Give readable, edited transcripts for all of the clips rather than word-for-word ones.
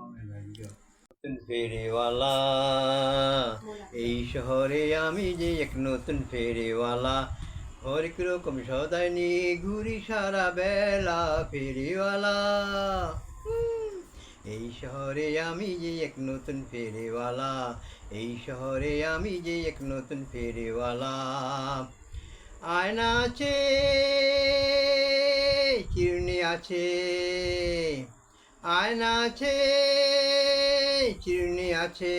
নতুন ফেরিওয়ালা, এই শহরে আমি যে এক নতুন ফেরিওয়ালা, হরেক রকম সদাই নিয়ে ঘুরি সারা বেলা ফেরিওয়ালা। এই শহরে আমি যে এক নতুন ফেরিওয়ালা, এই শহরে আমি যে এক নতুন ফেরিওয়ালা। আয়না আছে, চিরুনি আছে, আয়না আছে, চিরুনি আছে,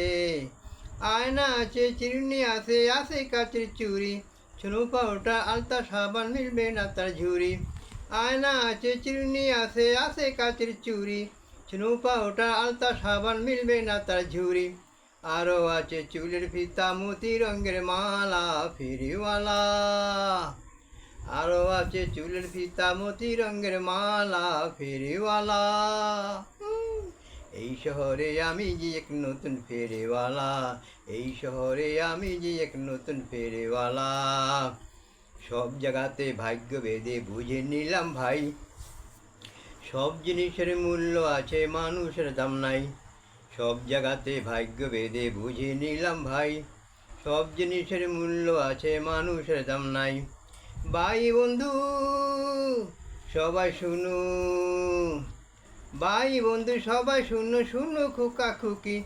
আয়না আছে, চিরুনি আছে, আছে কাচের চুরি, চুনো পাউডার আলতা সাবান মিলবে না তার ঝুরি। আয়না আছে, চিরুনি আছে, আছে কাচের চুরি, চুনো পাউডার আলতা সাবান মিলবে না তার ঝুরি। আরও আছে চুলের ফিতা মতি রঙের মালা ফেরিওয়ালা, আরও আছে চুলের ফিতা মতি রঙের মালা ফেরিওয়ালা। এই শহরে আমি যে এক নতুন ফেরিওয়ালা, এই শহরে আমি যে এক নতুন ফেরিওয়ালা। সব জায়গাতে ভাগ্য ভেদে বুঝে নিলাম ভাই, সব জিনিসের মূল্য আছে মানুষের দাম নাই। সব জায়গাতে ভাগ্য ভেদে বুঝে নিলাম ভাই, সব জিনিসের মূল্য আছে মানুষের দাম নাই। ভাই বন্ধু সবাই শুনু, ভাই বন্ধু সবাই শুনো শুনো খুকা খুকি,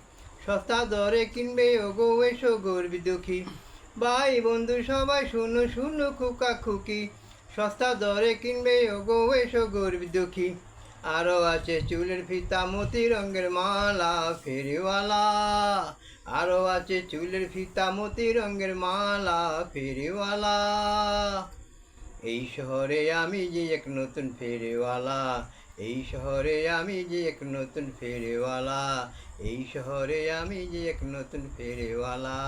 সস্তা দরে কিনবে ওগো এসো গর্বি দুঃখী। ভাই বন্ধু সবাই শুনো শুনো খুকা খুকি, সস্তা দরে কিনবে ওগো এসো গর্বি দুঃখী। আরও আছে চুলের ফিতা মতি রঙের মালা ফেরিওয়ালা, আরও আছে চুলের ফিতা মতি রঙের মালা ফেরিওয়ালা। এই শহরে আমি যে এক নতুন ফেরিওয়ালা, এই শহরে আমি যে এক নতুন ফেরিওয়ালা, এই শহরে আমি যে এক নতুন ফেরিওয়ালা।